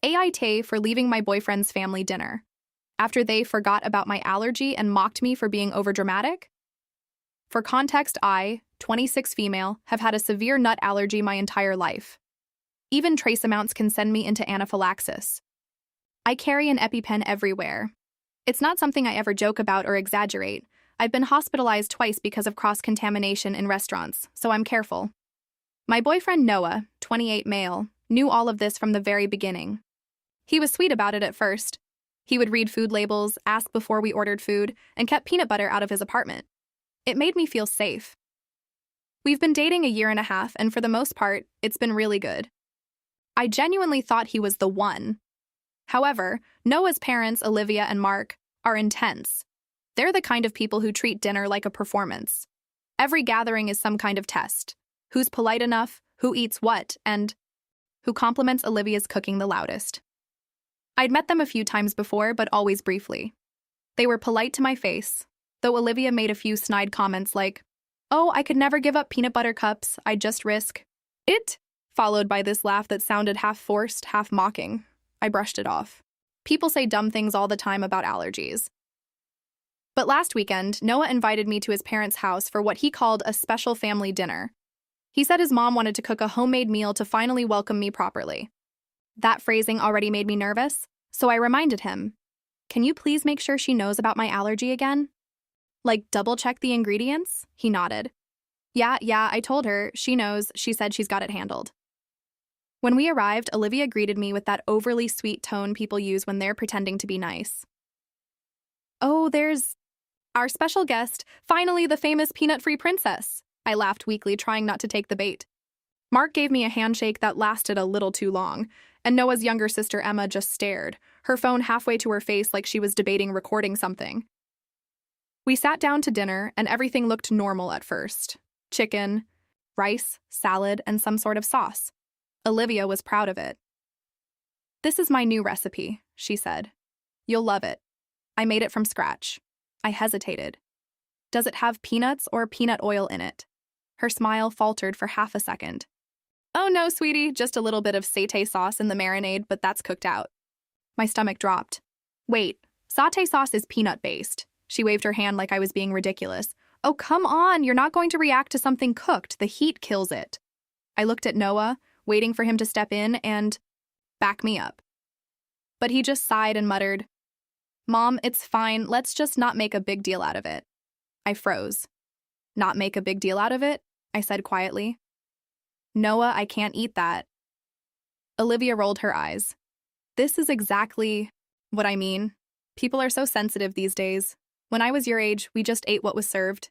Aita for leaving my boyfriend's family dinner. After they forgot about my allergy and mocked me for being overdramatic? For context, I, 26 female, have had a severe nut allergy my entire life. Even trace amounts can send me into anaphylaxis. I carry an EpiPen everywhere. It's not something I ever joke about or exaggerate. I've been hospitalized twice because of cross-contamination in restaurants, so I'm careful. My boyfriend Noah, 28 male, knew all of this from the very beginning. He was sweet about it at first. He would read food labels, ask before we ordered food, and kept peanut butter out of his apartment. It made me feel safe. We've been dating a year and a half, and for the most part, it's been really good. I genuinely thought he was the one. However, Noah's parents, Olivia and Mark, are intense. They're the kind of people who treat dinner like a performance. Every gathering is some kind of test. Who's polite enough, who eats what, and who compliments Olivia's cooking the loudest. I'd met them a few times before, but always briefly. They were polite to my face, though Olivia made a few snide comments like, "Oh, I could never give up peanut butter cups, I'd just risk it," followed by this laugh that sounded half forced, half mocking. I brushed it off. People say dumb things all the time about allergies. But last weekend, Noah invited me to his parents' house for what he called a special family dinner. He said his mom wanted to cook a homemade meal to finally welcome me properly. That phrasing already made me nervous, so I reminded him, "Can you please make sure she knows about my allergy again? Like, double-check the ingredients?" He nodded. Yeah, I told her. She knows. She said she's got it handled." When we arrived, Olivia greeted me with that overly sweet tone people use when they're pretending to be nice. "Oh, there's our special guest, finally the famous peanut-free princess." I laughed weakly, trying not to take the bait. Mark gave me a handshake that lasted a little too long, and Noah's younger sister Emma just stared, her phone halfway to her face like she was debating recording something. We sat down to dinner, and everything looked normal at first. Chicken, rice, salad, and some sort of sauce. Olivia was proud of it. "This is my new recipe," she said. "You'll love it. I made it from scratch." I hesitated. "Does it have peanuts or peanut oil in it?" Her smile faltered for half a second. "Oh no, sweetie, just a little bit of satay sauce in the marinade, but that's cooked out." My stomach dropped. "Wait, satay sauce is peanut-based." She waved her hand like I was being ridiculous. "Oh, come on, you're not going to react to something cooked. The heat kills it." I looked at Noah, waiting for him to step in and back me up. But he just sighed and muttered, "Mom, it's fine. Let's just not make a big deal out of it." I froze. "Not make a big deal out of it?" I said quietly. "Noah, I can't eat that." Olivia rolled her eyes. "This is exactly what I mean. People are so sensitive these days. When I was your age, we just ate what was served."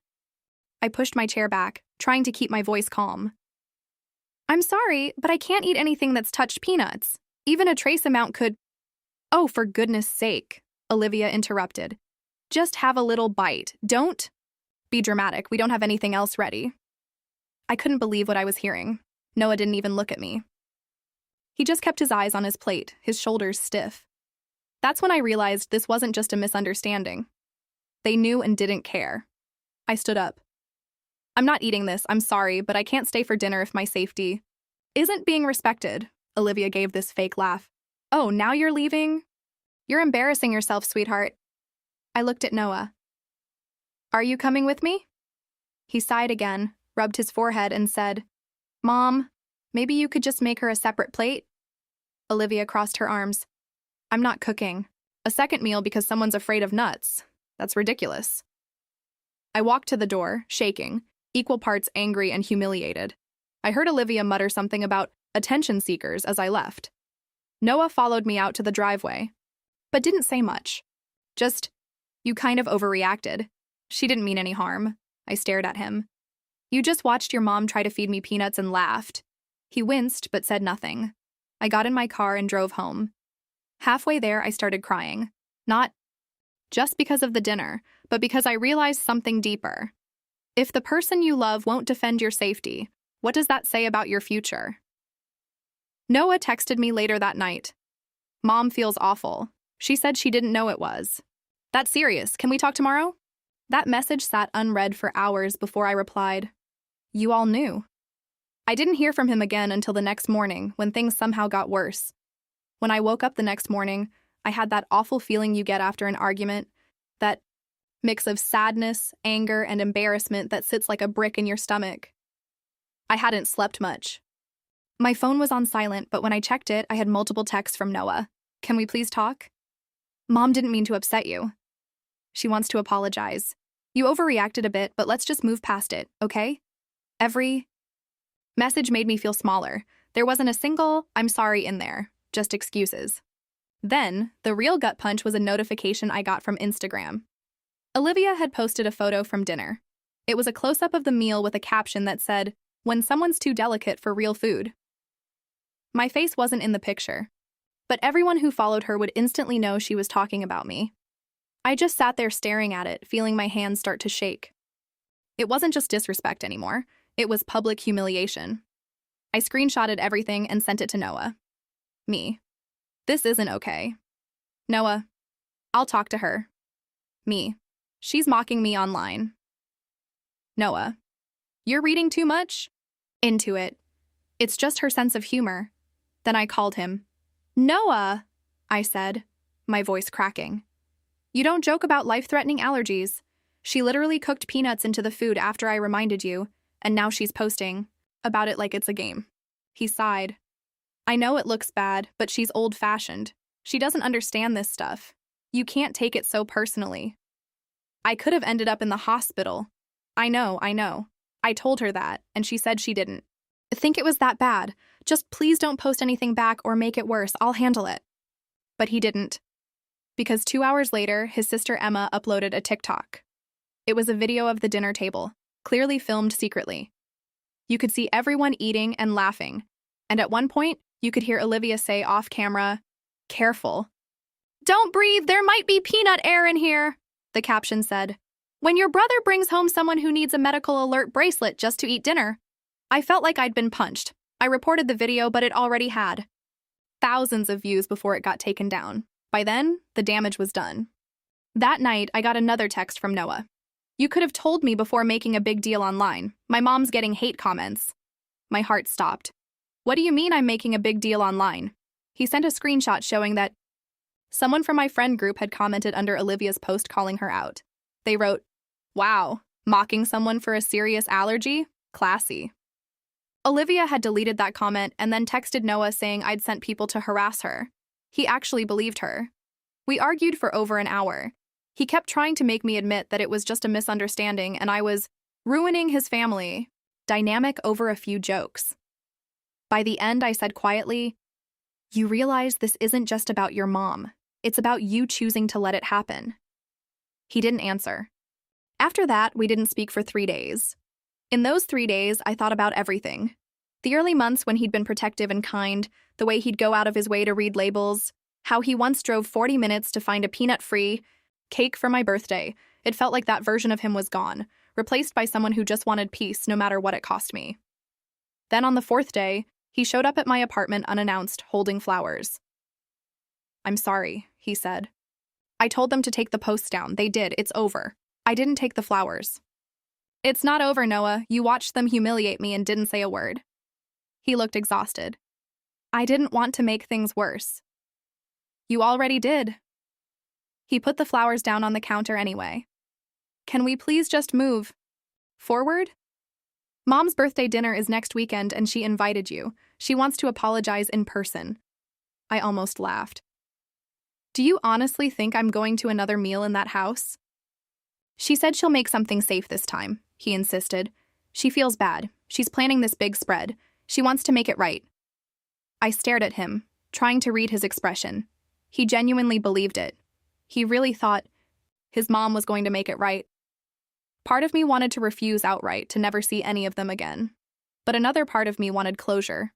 I pushed my chair back, trying to keep my voice calm. "I'm sorry, but I can't eat anything that's touched peanuts. Even a trace amount could—" "Oh, for goodness sake," Olivia interrupted. "Just have a little bite. Don't be dramatic. We don't have anything else ready." I couldn't believe what I was hearing. Noah didn't even look at me. He just kept his eyes on his plate, his shoulders stiff. That's when I realized this wasn't just a misunderstanding. They knew and didn't care. I stood up. "I'm not eating this, I'm sorry, but I can't stay for dinner if my safety isn't being respected." Olivia gave this fake laugh. "Oh, now you're leaving? You're embarrassing yourself, sweetheart." I looked at Noah. "Are you coming with me?" He sighed again, rubbed his forehead, and said, "Mom, maybe you could just make her a separate plate?" Olivia crossed her arms. "I'm not cooking. A second meal because someone's afraid of nuts. That's ridiculous." I walked to the door, shaking, equal parts angry and humiliated. I heard Olivia mutter something about attention seekers as I left. Noah followed me out to the driveway, but didn't say much. Just, "You kind of overreacted." She didn't mean any harm. I stared at him. "You just watched your mom try to feed me peanuts and laughed." He winced but said nothing. I got in my car and drove home. Halfway there, I started crying. Not just because of the dinner, but because I realized something deeper. If the person you love won't defend your safety, what does that say about your future? Noah texted me later that night. "Mom feels awful. She said she didn't know it was. That's serious. Can we talk tomorrow?" That message sat unread for hours before I replied, "You all knew." I didn't hear from him again until the next morning when things somehow got worse. When I woke up the next morning, I had that awful feeling you get after an argument, that mix of sadness, anger, and embarrassment that sits like a brick in your stomach. I hadn't slept much. My phone was on silent, but when I checked it, I had multiple texts from Noah. Can we please talk? Mom didn't mean to upset you. She wants to apologize. You overreacted a bit, but let's just move past it, okay? Every message made me feel smaller. There wasn't a single "I'm sorry" in there, just excuses. Then, the real gut punch was a notification I got from Instagram. Olivia had posted a photo from dinner. It was a close-up of the meal with a caption that said, "When someone's too delicate for real food." My face wasn't in the picture, but everyone who followed her would instantly know she was talking about me. I just sat there staring at it, feeling my hands start to shake. It wasn't just disrespect anymore, it was public humiliation. I screenshotted everything and sent it to Noah. Me. This isn't okay. Noah. I'll talk to her. Me. She's mocking me online. Noah. You're reading too much? Into it. It's just her sense of humor. Then I called him. Noah, I said, my voice cracking. You don't joke about life-threatening allergies. She literally cooked peanuts into the food after I reminded you, and now she's posting about it like it's a game. He sighed. I know it looks bad, but she's old-fashioned. She doesn't understand this stuff. You can't take it so personally. I could have ended up in the hospital. I know. I told her that, and she said she didn't think it was that bad. Just please don't post anything back or make it worse. I'll handle it. But he didn't. Because 2 hours later, his sister Emma uploaded a TikTok. It was a video of the dinner table, clearly filmed secretly. You could see everyone eating and laughing, and at one point, you could hear Olivia say off camera, "Careful. Don't breathe, there might be peanut air in here," the caption said. When your brother brings home someone who needs a medical alert bracelet just to eat dinner. I felt like I'd been punched. I reported the video, but it already had thousands of views before it got taken down. By then, the damage was done. That night, I got another text from Noah. You could have told me before making a big deal online. My mom's getting hate comments. My heart stopped. What do you mean I'm making a big deal online? He sent a screenshot showing that someone from my friend group had commented under Olivia's post calling her out. They wrote, "Wow, mocking someone for a serious allergy? Classy." Olivia had deleted that comment and then texted Noah saying I'd sent people to harass her. He actually believed her. We argued for over an hour. He kept trying to make me admit that it was just a misunderstanding and I was ruining his family dynamic over a few jokes. By the end, I said quietly, "You realize this isn't just about your mom. It's about you choosing to let it happen." He didn't answer. After that, we didn't speak for 3 days. In those 3 days, I thought about everything. The early months when he'd been protective and kind, the way he'd go out of his way to read labels, how he once drove 40 minutes to find a peanut-free cake for my birthday. It felt like that version of him was gone, replaced by someone who just wanted peace no matter what it cost me. Then on the 4th day, he showed up at my apartment unannounced, holding flowers. "I'm sorry," he said. "I told them to take the posts down. They did. It's over. I didn't take the flowers." "It's not over, Noah. You watched them humiliate me and didn't say a word." He looked exhausted. "I didn't want to make things worse." "You already did." He put the flowers down on the counter anyway. "Can we please just move forward? Mom's birthday dinner is next weekend and she invited you. She wants to apologize in person." I almost laughed. "Do you honestly think I'm going to another meal in that house?" "She said she'll make something safe this time," he insisted. "She feels bad. She's planning this big spread. She wants to make it right." I stared at him, trying to read his expression. He genuinely believed it. He really thought his mom was going to make it right. Part of me wanted to refuse outright, to never see any of them again. But another part of me wanted closure.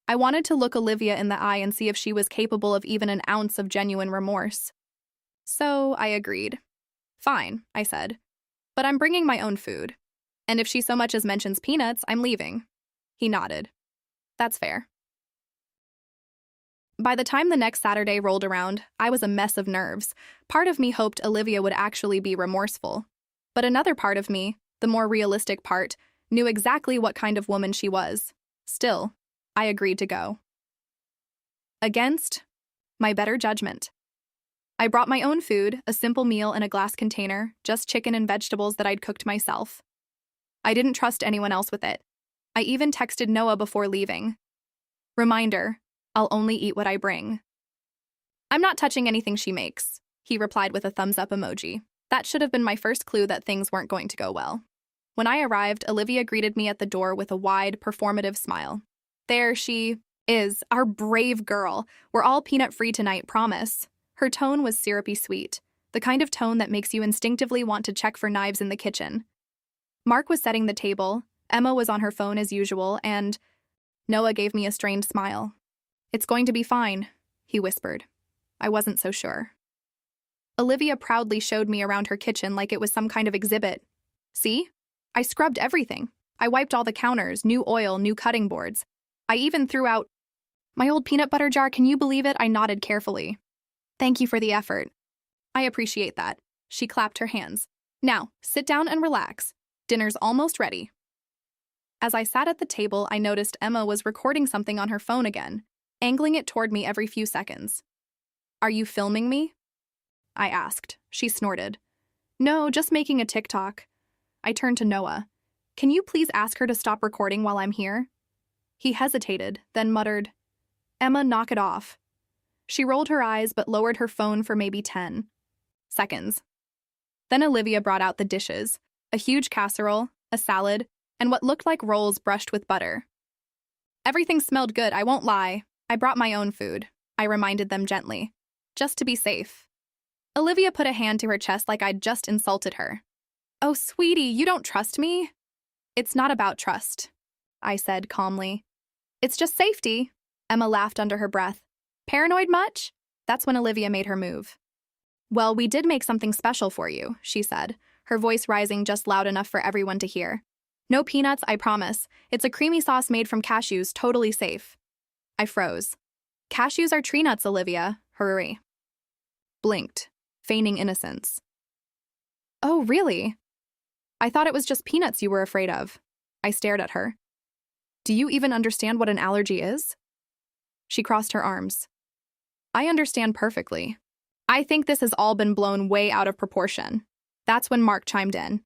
I wanted to look Olivia in the eye and see if she was capable of even an ounce of genuine remorse. So I agreed. "Fine," I said. "But I'm bringing my own food. And if she so much as mentions peanuts, I'm leaving." He nodded. "That's fair." By the time the next Saturday rolled around, I was a mess of nerves. Part of me hoped Olivia would actually be remorseful. But another part of me, the more realistic part, knew exactly what kind of woman she was. Still, I agreed to go. Against My better judgment. I brought my own food, a simple meal in a glass container, just chicken and vegetables that I'd cooked myself. I didn't trust anyone else with it. I even texted Noah before leaving. Reminder, I'll only eat what I bring. I'm not touching anything she makes, he replied with a thumbs up emoji. That should have been my first clue that things weren't going to go well. When I arrived, Olivia greeted me at the door with a wide, performative smile. There she is, our brave girl. We're all peanut-free tonight, promise. Her tone was syrupy sweet, the kind of tone that makes you instinctively want to check for knives in the kitchen. Mark was setting the table, Emma was on her phone as usual, and Noah gave me a strained smile. It's going to be fine, he whispered. I wasn't so sure. Olivia proudly showed me around her kitchen like it was some kind of exhibit. See? I scrubbed everything. I wiped all the counters, new oil, new cutting boards. I even threw out my old peanut butter jar. Can you believe it? I nodded carefully. Thank you for the effort. I appreciate that. She clapped her hands. Now, sit down and relax. Dinner's almost ready. As I sat at the table, I noticed Emma was recording something on her phone again, angling it toward me every few seconds. Are you filming me? I asked. She snorted. No, just making a TikTok. I turned to Noah. Can you please ask her to stop recording while I'm here? He hesitated, then muttered, Emma, knock it off. She rolled her eyes but lowered her phone for maybe 10 seconds. Then Olivia brought out the dishes, a huge casserole, a salad, and what looked like rolls brushed with butter. Everything smelled good, I won't lie. I brought my own food, I reminded them gently, just to be safe. Olivia put a hand to her chest like I'd just insulted her. Oh, sweetie, you don't trust me? It's not about trust, I said calmly. It's just safety. Emma laughed under her breath. Paranoid much? That's when Olivia made her move. Well, we did make something special for you, she said, her voice rising just loud enough for everyone to hear. No peanuts, I promise. It's a creamy sauce made from cashews, totally safe. I froze. Cashews are tree nuts, Olivia. Hurry. Blinked, feigning innocence. Oh, really? I thought it was just peanuts you were afraid of. I stared at her. Do you even understand what an allergy is? She crossed her arms. I understand perfectly. I think this has all been blown way out of proportion. That's when Mark chimed in.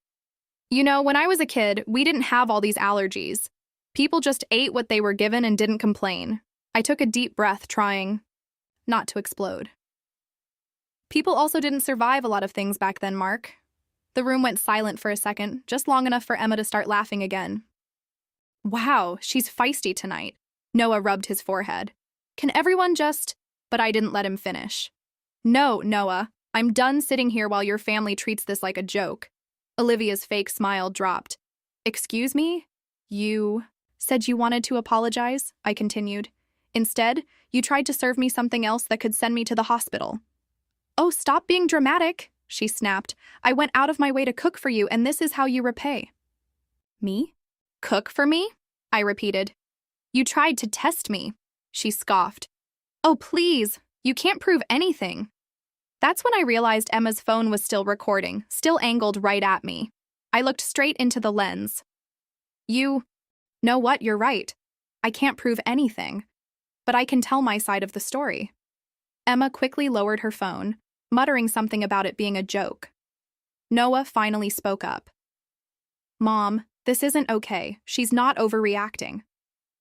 You know, when I was a kid, we didn't have all these allergies. People just ate what they were given and didn't complain. I took a deep breath, trying not to explode. People also didn't survive a lot of things back then, Mark. The room went silent for a second, just long enough for Emma to start laughing again. Wow, she's feisty tonight. Noah rubbed his forehead. Can everyone just... But I didn't let him finish. No, Noah, I'm done sitting here while your family treats this like a joke. Olivia's fake smile dropped. Excuse me? You said you wanted to apologize, I continued. Instead, you tried to serve me something else that could send me to the hospital. Oh, stop being dramatic, she snapped. I went out of my way to cook for you, and this is how you repay. Me? Cook for me? I repeated. You tried to test me, she scoffed. Oh, please, you can't prove anything. That's when I realized Emma's phone was still recording, still angled right at me. I looked straight into the lens. You know what? You're right. I can't prove anything. But I can tell my side of the story. Emma quickly lowered her phone, muttering something about it being a joke. Noah finally spoke up. Mom, this isn't okay. She's not overreacting.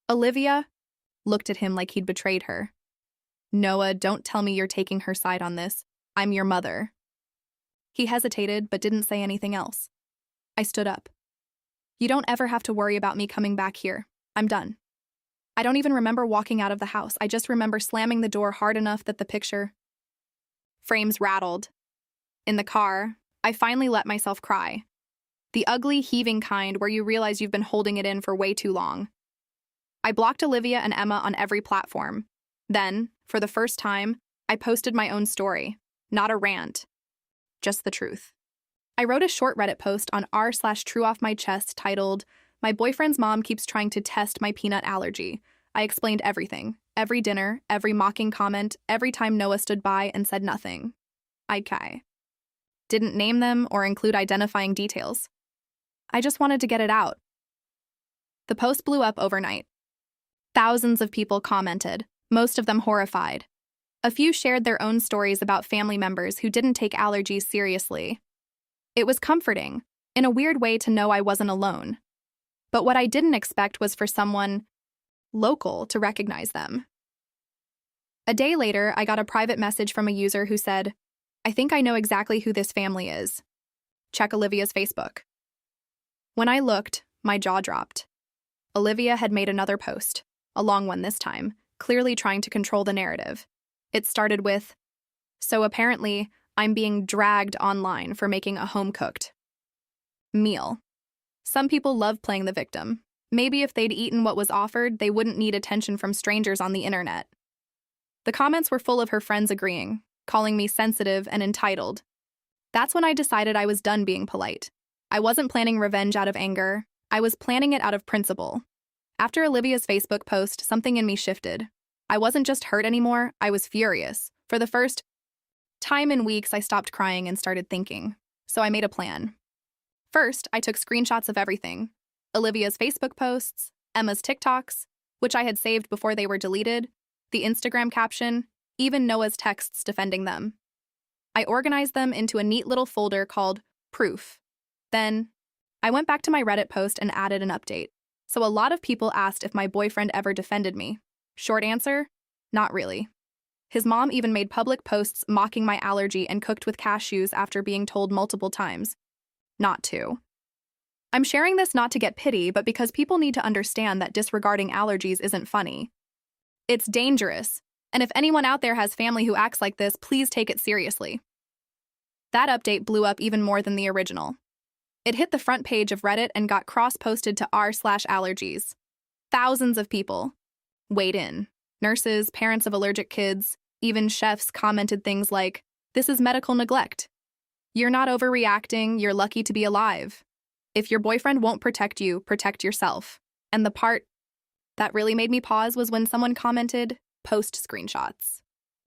Olivia looked at him like he'd betrayed her. Noah, don't tell me you're taking her side on this. I'm your mother. He hesitated, but didn't say anything else. I stood up. You don't ever have to worry about me coming back here. I'm done. I don't even remember walking out of the house. I just remember slamming the door hard enough that the picture frames rattled. In the car, I finally let myself cry. The ugly, heaving kind where you realize you've been holding it in for way too long. I blocked Olivia and Emma on every platform. Then, for the first time, I posted my own story. Not a rant. Just the truth. I wrote a short Reddit post on r/trueoffmychest titled, My boyfriend's mom keeps trying to test my peanut allergy. I explained everything. Every dinner, every mocking comment, every time Noah stood by and said nothing. I didn't name them or include identifying details. I just wanted to get it out. The post blew up overnight. Thousands of people commented, most of them horrified. A few shared their own stories about family members who didn't take allergies seriously. It was comforting, in a weird way, to know I wasn't alone. But what I didn't expect was for someone local to recognize them. A day later, I got a private message from a user who said, "I think I know exactly who this family is. Check Olivia's Facebook." When I looked, my jaw dropped. Olivia had made another post, a long one this time, clearly trying to control the narrative. It started with, "So apparently, I'm being dragged online for making a home-cooked meal." Some people love playing the victim. Maybe if they'd eaten what was offered, they wouldn't need attention from strangers on the internet. The comments were full of her friends agreeing, calling me sensitive and entitled. That's when I decided I was done being polite. I wasn't planning revenge out of anger. I was planning it out of principle. After Olivia's Facebook post, something in me shifted. I wasn't just hurt anymore, I was furious. For the first time in weeks, I stopped crying and started thinking. So I made a plan. First, I took screenshots of everything. Olivia's Facebook posts, Emma's TikToks, which I had saved before they were deleted, the Instagram caption, even Noah's texts defending them. I organized them into a neat little folder called Proof. Then, I went back to my Reddit post and added an update. So a lot of people asked if my boyfriend ever defended me. Short answer, not really. His mom even made public posts mocking my allergy and cooked with cashews after being told multiple times not to. I'm sharing this not to get pity, but because people need to understand that disregarding allergies isn't funny. It's dangerous, and if anyone out there has family who acts like this, please take it seriously. That update blew up even more than the original. It hit the front page of Reddit and got cross-posted to r/allergies. Thousands of people weighed in. Nurses, parents of allergic kids, even chefs commented things like, "This is medical neglect. You're not overreacting, you're lucky to be alive. If your boyfriend won't protect you, protect yourself." And the part that really made me pause was when someone commented, "Post screenshots.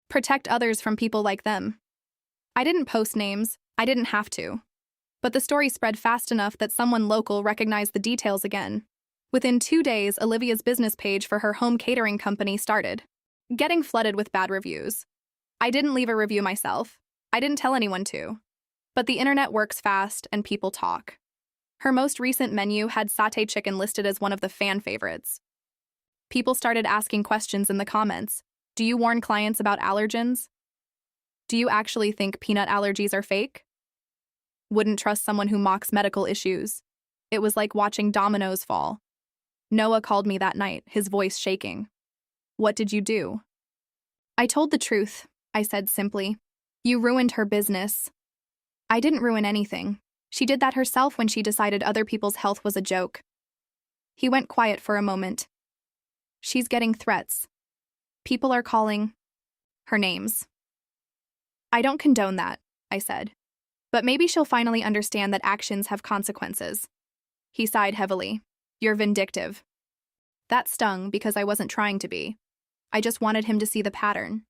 Protect others from people like them." I didn't post names, I didn't have to. But the story spread fast enough that someone local recognized the details again. Within 2 days, Olivia's business page for her home catering company started getting flooded with bad reviews. I didn't leave a review myself. I didn't tell anyone to. But the internet works fast and people talk. Her most recent menu had satay chicken listed as one of the fan favorites. People started asking questions in the comments. Do you warn clients about allergens? Do you actually think peanut allergies are fake? Wouldn't trust someone who mocks medical issues. It was like watching dominoes fall. Noah called me that night, his voice shaking. "What did you do?" "I told the truth," I said simply. "You ruined her business." "I didn't ruin anything. She did that herself when she decided other people's health was a joke." He went quiet for a moment. "She's getting threats. People are calling her names." "I don't condone that," I said. "But maybe she'll finally understand that actions have consequences." He sighed heavily. "You're vindictive." That stung because I wasn't trying to be. I just wanted him to see the pattern.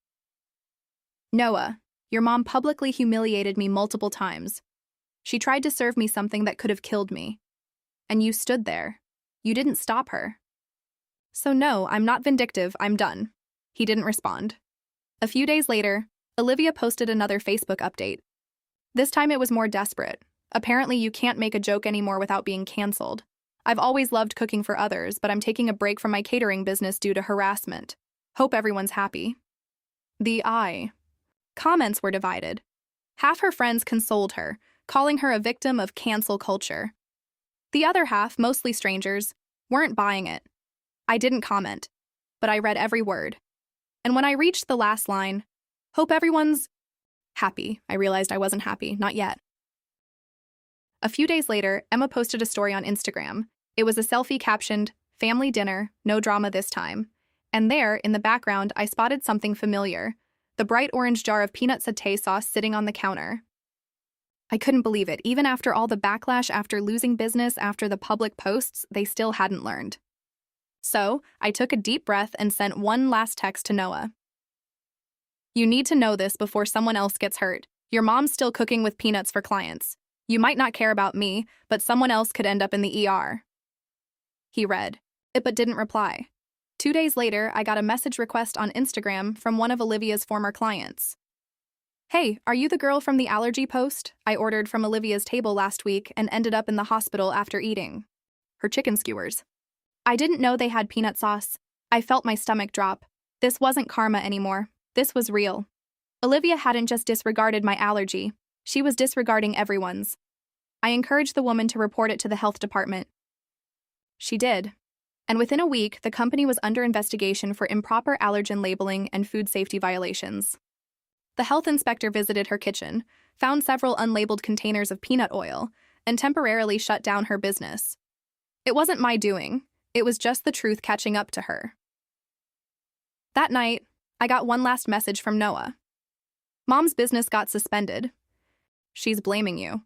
"Noah, your mom publicly humiliated me multiple times. She tried to serve me something that could have killed me. And you stood there. You didn't stop her." "So no, I'm not vindictive, I'm done." He didn't respond. A few days later, Olivia posted another Facebook update. This time it was more desperate. Apparently you can't make a joke anymore without being canceled. I've always loved cooking for others, but I'm taking a break from my catering business due to harassment. Hope everyone's happy. The comments were divided. Half her friends consoled her, calling her a victim of cancel culture. The other half, mostly strangers, weren't buying it. I didn't comment, but I read every word. And when I reached the last line, "Hope everyone's happy," I realized I wasn't happy, not yet. A few days later, Emma posted a story on Instagram. It was a selfie captioned, "Family dinner, no drama this time." And there, in the background, I spotted something familiar, the bright orange jar of peanut satay sauce sitting on the counter. I couldn't believe it. Even after all the backlash after losing business after the public posts, they still hadn't learned. So, I took a deep breath and sent one last text to Noah. "You need to know this before someone else gets hurt. Your mom's still cooking with peanuts for clients. You might not care about me, but someone else could end up in the ER." He read it but didn't reply. 2 days later, I got a message request on Instagram from one of Olivia's former clients. "Hey, are you the girl from the allergy post? I ordered from Olivia's table last week and ended up in the hospital after eating her chicken skewers. I didn't know they had peanut sauce. I felt my stomach drop. This wasn't karma anymore. This was real. Olivia hadn't just disregarded my allergy. She was disregarding everyone's. I encouraged the woman to report it to the health department. She did. And within a week, the company was under investigation for improper allergen labeling and food safety violations. The health inspector visited her kitchen, found several unlabeled containers of peanut oil, and temporarily shut down her business. It wasn't my doing. It was just the truth catching up to her. That night, I got one last message from Noah. "Mom's business got suspended. She's blaming you."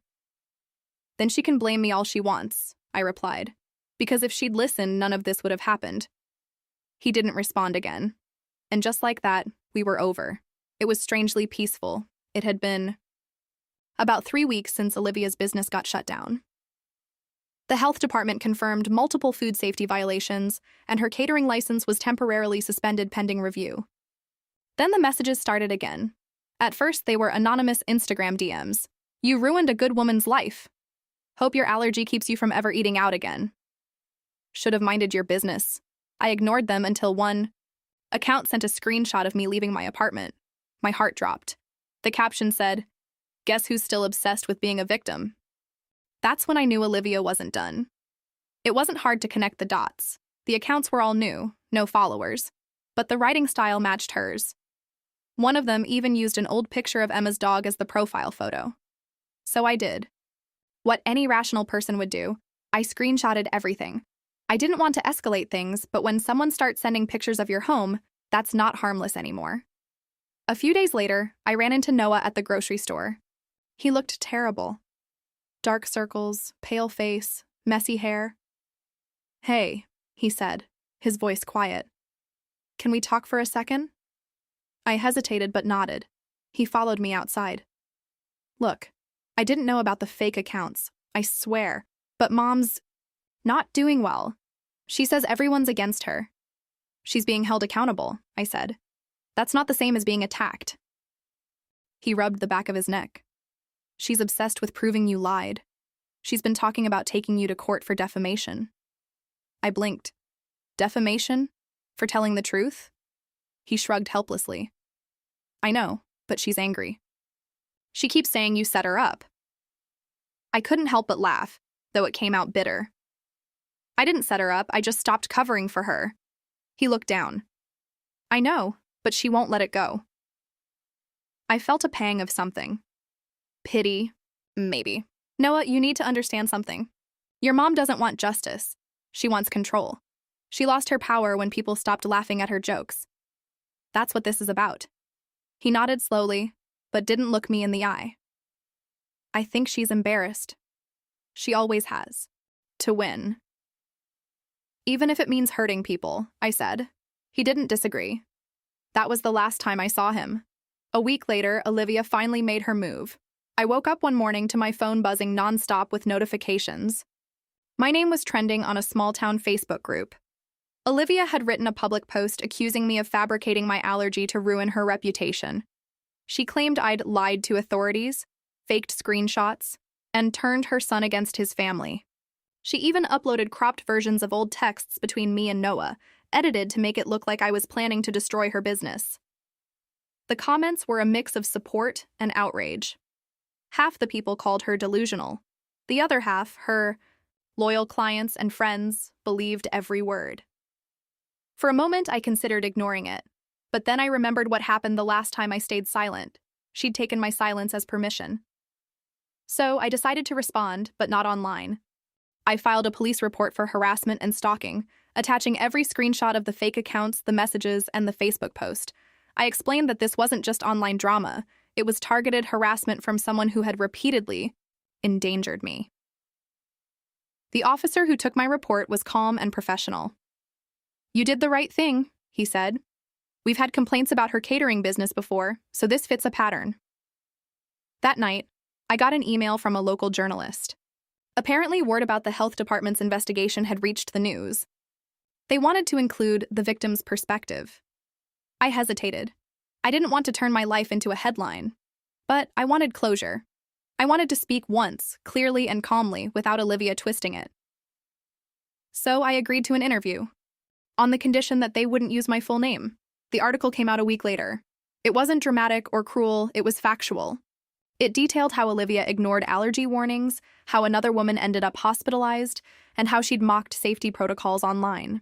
"Then she can blame me all she wants," I replied, because if she'd listened, none of this would have happened. He didn't respond again. And just like that, we were over. It was strangely peaceful. It had been about 3 weeks since Olivia's business got shut down. The health department confirmed multiple food safety violations, and her catering license was temporarily suspended pending review. Then the messages started again. At first, they were anonymous Instagram DMs. "You ruined a good woman's life. Hope your allergy keeps you from ever eating out again. Should have minded your business." I ignored them until one account sent a screenshot of me leaving my apartment. My heart dropped. The caption said, "Guess who's still obsessed with being a victim?" That's when I knew Olivia wasn't done. It wasn't hard to connect the dots. The accounts were all new, no followers, but the writing style matched hers. One of them even used an old picture of Emma's dog as the profile photo. So I did what any rational person would do. I screenshotted everything. I didn't want to escalate things, but when someone starts sending pictures of your home, that's not harmless anymore. A few days later, I ran into Noah at the grocery store. He looked terrible. Dark circles, pale face, messy hair. "Hey," he said, his voice quiet. "Can we talk for a second?" I hesitated but nodded. He followed me outside. "Look, I didn't know about the fake accounts, I swear, but Mom's not doing well. She says everyone's against her." "She's being held accountable," I said. "That's not the same as being attacked." He rubbed the back of his neck. "She's obsessed with proving you lied. She's been talking about taking you to court for defamation." I blinked. "Defamation? For telling the truth?" He shrugged helplessly. "I know, but she's angry. She keeps saying you set her up." I couldn't help but laugh, though it came out bitter. "I didn't set her up, I just stopped covering for her." He looked down. "I know, but she won't let it go." I felt a pang of something. Pity, maybe. "Noah, you need to understand something. Your mom doesn't want justice. She wants control. She lost her power when people stopped laughing at her jokes. That's what this is about." He nodded slowly, but didn't look me in the eye. "I think she's embarrassed. She always has. To win. Even if it means hurting people," I said. He didn't disagree. That was the last time I saw him. A week later, Olivia finally made her move. I woke up one morning to my phone buzzing nonstop with notifications. My name was trending on a small-town Facebook group. Olivia had written a public post accusing me of fabricating my allergy to ruin her reputation. She claimed I'd lied to authorities, faked screenshots, and turned her son against his family. She even uploaded cropped versions of old texts between me and Noah, edited to make it look like I was planning to destroy her business. The comments were a mix of support and outrage. Half the people called her delusional. The other half, her loyal clients and friends, believed every word. For a moment, I considered ignoring it, but then I remembered what happened the last time I stayed silent. She'd taken my silence as permission. So I decided to respond, but not online. I filed a police report for harassment and stalking, attaching every screenshot of the fake accounts, the messages, and the Facebook post. I explained that this wasn't just online drama. It was targeted harassment from someone who had repeatedly endangered me. The officer who took my report was calm and professional. "You did the right thing," he said. "We've had complaints about her catering business before, so this fits a pattern." That night, I got an email from a local journalist. Apparently, word about the health department's investigation had reached the news. They wanted to include the victim's perspective. I hesitated. I didn't want to turn my life into a headline, but I wanted closure. I wanted to speak once, clearly and calmly, without Olivia twisting it. So I agreed to an interview, on the condition that they wouldn't use my full name. The article came out a week later. It wasn't dramatic or cruel, it was factual. It detailed how Olivia ignored allergy warnings, how another woman ended up hospitalized, and how she'd mocked safety protocols online.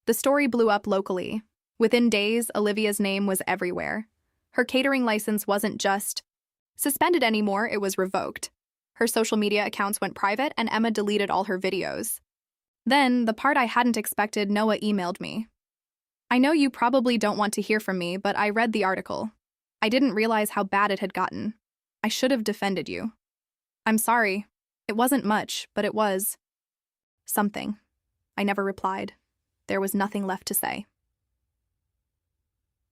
The story blew up locally. Within days, Olivia's name was everywhere. Her catering license wasn't just suspended anymore, it was revoked. Her social media accounts went private, and Emma deleted all her videos. Then, the part I hadn't expected, Noah emailed me. I know you probably don't want to hear from me, but I read the article. I didn't realize how bad it had gotten. I should have defended you. I'm sorry. It wasn't much, but it was something. I never replied. There was nothing left to say.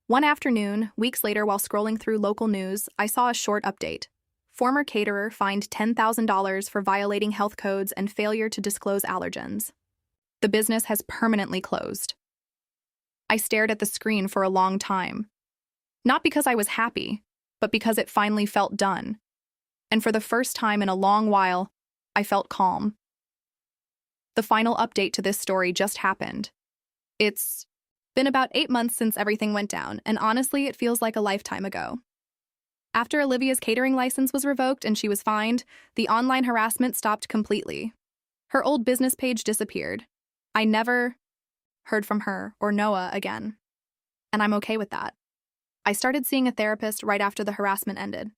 One afternoon, weeks later, while scrolling through local news, I saw a short update. Former caterer fined $10,000 for violating health codes and failure to disclose allergens. The business has permanently closed. I stared at the screen for a long time. Not because I was happy, but because it finally felt done. And for the first time in a long while, I felt calm. The final update to this story just happened. It's been about 8 months since everything went down, and honestly, it feels like a lifetime ago. After Olivia's catering license was revoked and she was fined, the online harassment stopped completely. Her old business page disappeared. I never heard from her or Noah again. And I'm okay with that. I started seeing a therapist right after the harassment ended.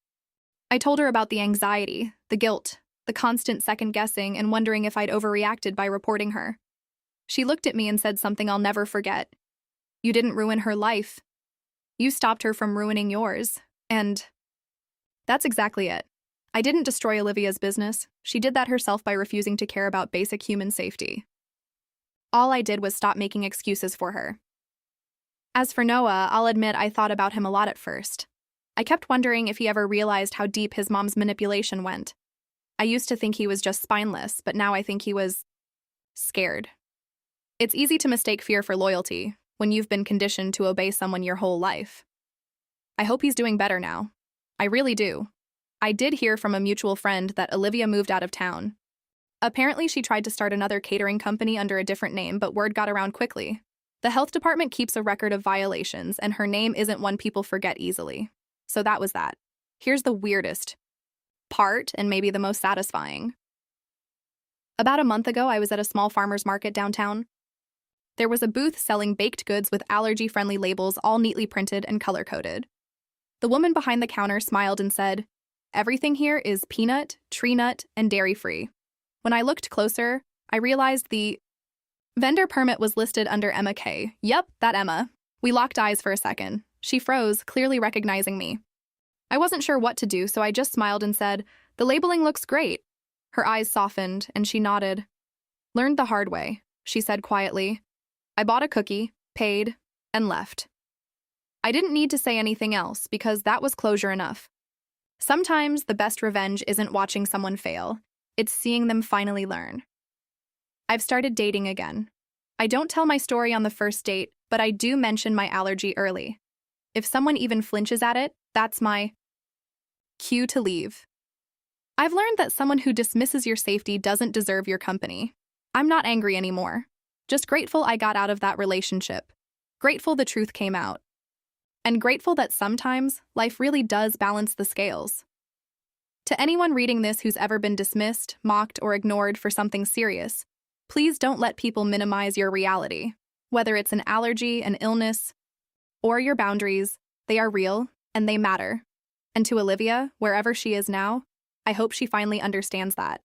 I told her about the anxiety, the guilt, the constant second-guessing and wondering if I'd overreacted by reporting her. She looked at me and said something I'll never forget. You didn't ruin her life. You stopped her from ruining yours. And that's exactly it. I didn't destroy Olivia's business. She did that herself by refusing to care about basic human safety. All I did was stop making excuses for her. As for Noah, I'll admit I thought about him a lot at first. I kept wondering if he ever realized how deep his mom's manipulation went. I used to think he was just spineless, but now I think he was scared. It's easy to mistake fear for loyalty when you've been conditioned to obey someone your whole life. I hope he's doing better now. I really do. I did hear from a mutual friend that Olivia moved out of town. Apparently, she tried to start another catering company under a different name, but word got around quickly. The health department keeps a record of violations, and her name isn't one people forget easily. So that was that. Here's the weirdest part, and maybe the most satisfying. About a month ago, I was at a small farmer's market downtown. There was a booth selling baked goods with allergy-friendly labels all neatly printed and color-coded. The woman behind the counter smiled and said, "Everything here is peanut, tree nut, and dairy-free." When I looked closer, I realized the vendor permit was listed under Emma K. Yep, that Emma. We locked eyes for a second. She froze, clearly recognizing me. I wasn't sure what to do, so I just smiled and said, "The labeling looks great." Her eyes softened, and she nodded. "Learned the hard way," she said quietly. I bought a cookie, paid, and left. I didn't need to say anything else because that was closure enough. Sometimes the best revenge isn't watching someone fail, it's seeing them finally learn. I've started dating again. I don't tell my story on the first date, but I do mention my allergy early. If someone even flinches at it, that's my cue to leave. I've learned that someone who dismisses your safety doesn't deserve your company. I'm not angry anymore. Just grateful I got out of that relationship. Grateful the truth came out. And grateful that sometimes life really does balance the scales. To anyone reading this who's ever been dismissed, mocked, or ignored for something serious, please don't let people minimize your reality. Whether it's an allergy, an illness, or your boundaries, they are real and they matter. And to Olivia, wherever she is now, I hope she finally understands that.